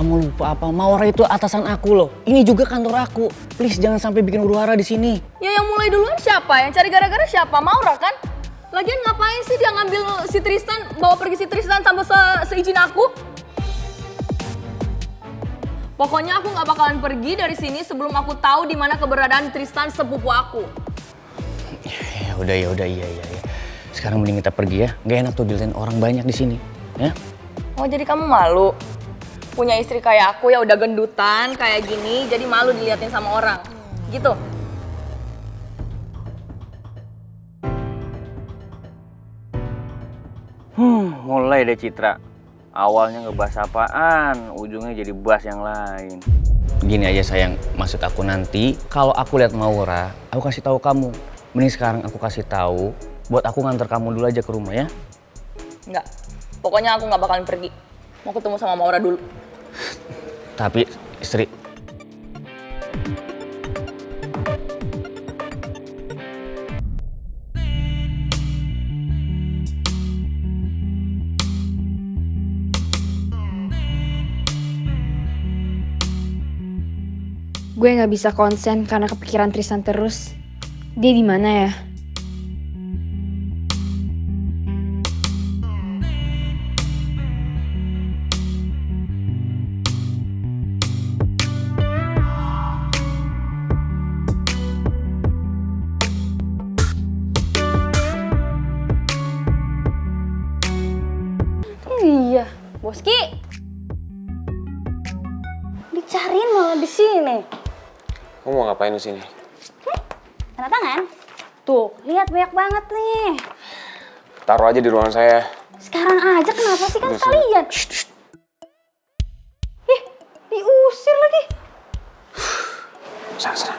Kamu lupa apa? Maura itu atasan aku loh. Ini juga kantor aku. Please jangan sampai bikin huru-hara di sini. Ya yang mulai duluan siapa? Yang cari gara-gara siapa? Maura kan? Lagian ngapain sih dia ngambil si Tristan, bawa pergi si Tristan tanpa seizin aku? Pokoknya aku nggak bakalan pergi dari sini sebelum aku tahu di mana keberadaan Tristan sepupu aku. Ya udah, iya. Sekarang mending kita pergi ya. Gak enak tuh dilihatin orang banyak di sini, ya? Oh jadi kamu malu? Punya istri kayak aku ya udah gendutan kayak gini, jadi malu diliatin sama orang. Gitu? Mulai deh Citra. Awalnya ngebahas apaan, ujungnya jadi bahas yang lain. Gini aja sayang, maksud aku nanti kalau aku lihat Maura, aku kasih tahu kamu. Mending sekarang aku kasih tahu, buat aku nganter kamu dulu aja ke rumah ya. Enggak. Pokoknya aku nggak bakalan pergi. Mau ketemu sama Maura dulu. Tapi istri, Gue nggak bisa konsen karena kepikiran Tristan terus. Dia di mana ya? Iya, Boski. Dicariin malah di sini. Kamu mau ngapain di sini? Tanda tangan? Tuh, lihat banyak banget nih. Taruh aja di ruangan saya. Sekarang aja kenapa sih kan Udah, sekalian? Ih, diusir lagi. Sana.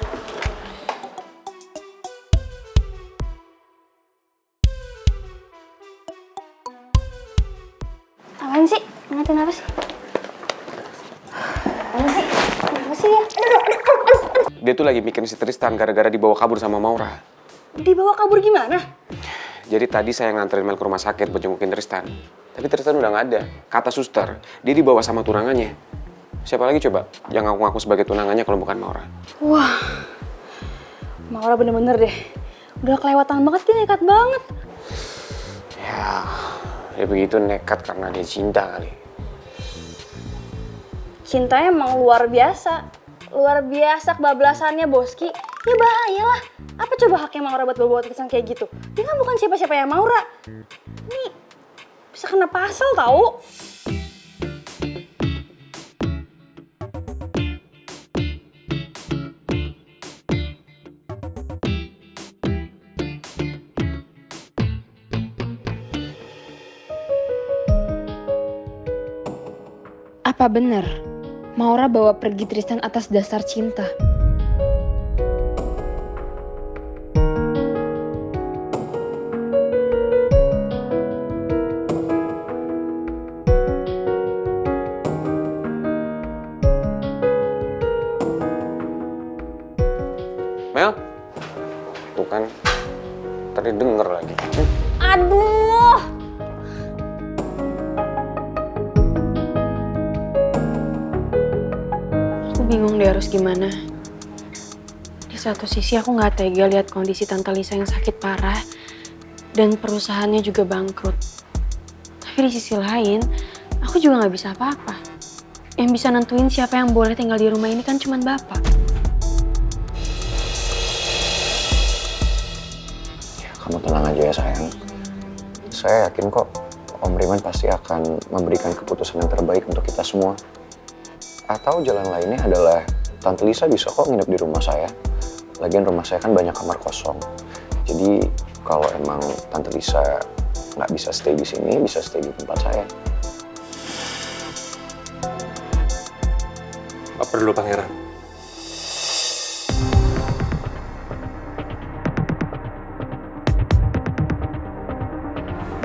Apaan sih? Ngatain apa sih? Apaan sih? Kenapa sih ya? Aduh. Dia tuh lagi mikirin si Tristan gara-gara dibawa kabur sama Maura. Dibawa kabur gimana? Jadi tadi saya nganterin Mel ke rumah sakit buat jengukin Tristan. Tapi Tristan udah nggak ada. Kata suster, dia dibawa sama tunangannya. Siapa lagi coba yang ngaku-ngaku sebagai tunangannya kalau bukan Maura? Wah, Maura bener-bener deh. Udah kelewatan banget, dia nekat banget. Ya, dia begitu nekat karena dia cinta kali. Cintanya emang luar biasa. Luar biasa kebablasannya, Boski. Ya bahayalah. Apa coba haknya Maura buat bawa Tristan kayak gitu? Dia kan bukan siapa-siapa ya Maura. Ini bisa kena pasal tahu. Apa benar Maura bawa pergi Tristan atas dasar cinta? Mel? Tuh kan, tadi denger lagi. Aduh. Aku bingung deh harus gimana. Di satu sisi aku nggak tega lihat kondisi Tante Lisa yang sakit parah dan perusahaannya juga bangkrut. Tapi di sisi lain, aku juga nggak bisa apa-apa. Yang bisa nentuin siapa yang boleh tinggal di rumah ini kan cuma Bapak. Kamu tenang aja ya sayang. Saya yakin kok Om Riman pasti akan memberikan keputusan yang terbaik untuk kita semua. Atau jalan lainnya adalah Tante Lisa bisa kok nginep di rumah saya. Lagian rumah saya kan banyak kamar kosong. Jadi kalau emang Tante Lisa nggak bisa stay di sini, bisa stay di tempat saya. Apa perlu pangeran?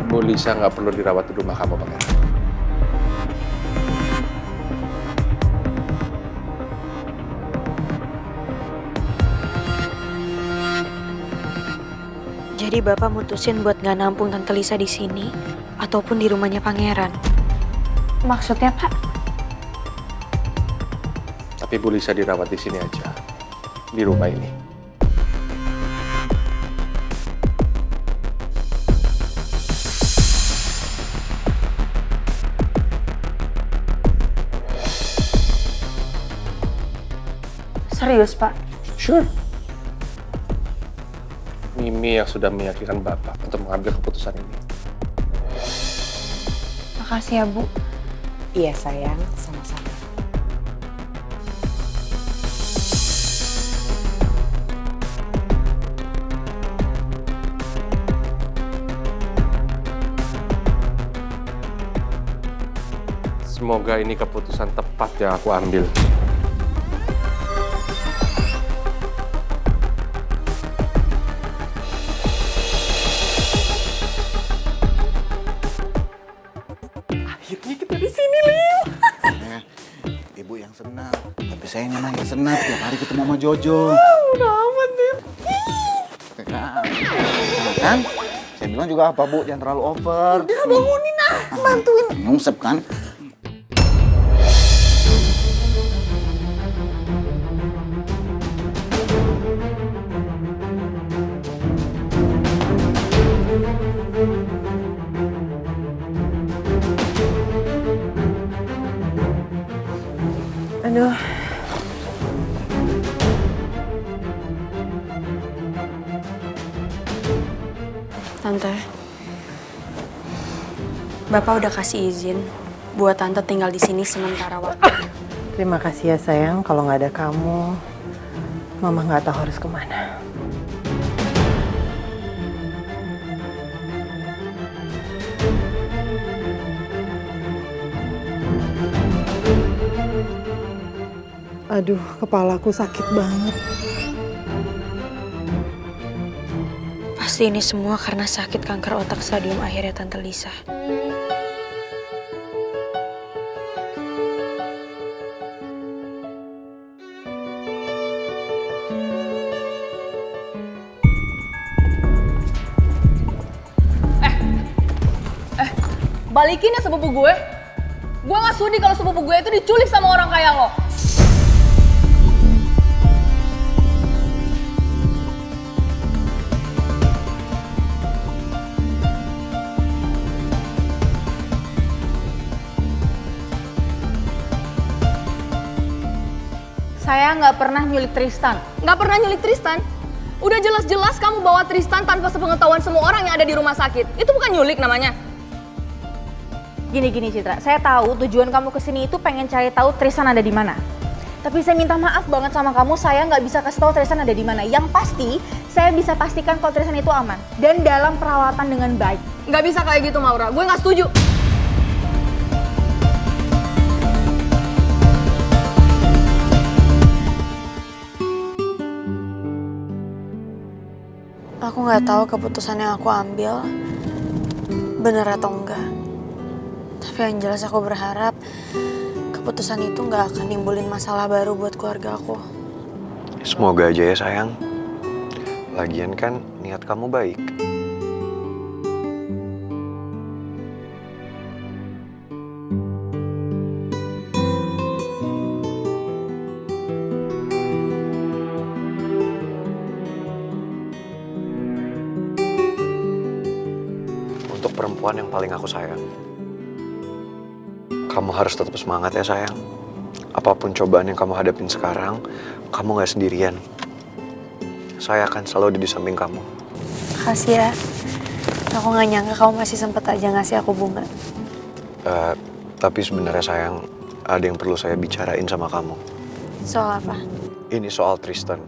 Bu Lisa nggak perlu dirawat di rumah kamu, pangeran. Jadi Bapak mutusin buat nggak nampung Tante Lisa di sini ataupun di rumahnya Pangeran. Maksudnya, Pak? Tapi Bu Lisa dirawat di sini aja, di rumah ini. Serius, Pak? Sure. Mimi yang sudah meyakinkan Bapak untuk mengambil keputusan ini. Makasih ya, Bu. Iya sayang, sama-sama. Semoga ini keputusan tepat yang aku ambil. Ibu yang senang, tapi saya memang yang senang tiap hari ketemu sama Jojo. Udah amat nih. Kan? Saya bilang juga apa Bu, jangan terlalu over. Udah bangunin bantuin. Nyungsep kan? Aduh. Tante, Bapak udah kasih izin buat Tante tinggal di sini sementara waktu. Terima kasih ya sayang, kalau nggak ada kamu, Mama nggak tahu harus kemana. Aduh, kepalaku sakit banget. Pasti ini semua karena sakit kanker otak stadium akhirnya Tante Lisa. Balikin ya sepupu gue. Gue gak sudi kalau sepupu gue itu diculik sama orang kayak lo. Saya nggak pernah nyulik Tristan. Nggak pernah nyulik Tristan. Udah jelas-jelas kamu bawa Tristan tanpa sepengetahuan semua orang yang ada di rumah sakit. Itu bukan nyulik namanya. Gini Citra, saya tahu tujuan kamu kesini itu pengen cari tahu Tristan ada di mana. Tapi saya minta maaf banget sama kamu, saya nggak bisa kasih tahu Tristan ada di mana. Yang pasti, saya bisa pastikan kalau Tristan itu aman dan dalam perawatan dengan baik. Nggak bisa kayak gitu Maura, gue nggak setuju. Aku nggak tahu keputusan yang aku ambil bener atau enggak. Tapi yang jelas aku berharap keputusan itu nggak akan nimbulin masalah baru buat keluarga aku. Semoga aja ya sayang. Lagian kan niat kamu baik. Untuk perempuan yang paling aku sayang, kamu harus tetap semangat ya sayang. Apapun cobaan yang kamu hadapin sekarang, kamu gak sendirian. Saya akan selalu ada di samping kamu. Makasih ya. Aku nggak nyangka kamu masih sempet aja ngasih aku bunga. Tapi sebenarnya sayang, ada yang perlu saya bicarain sama kamu. Soal apa? Ini soal Tristan.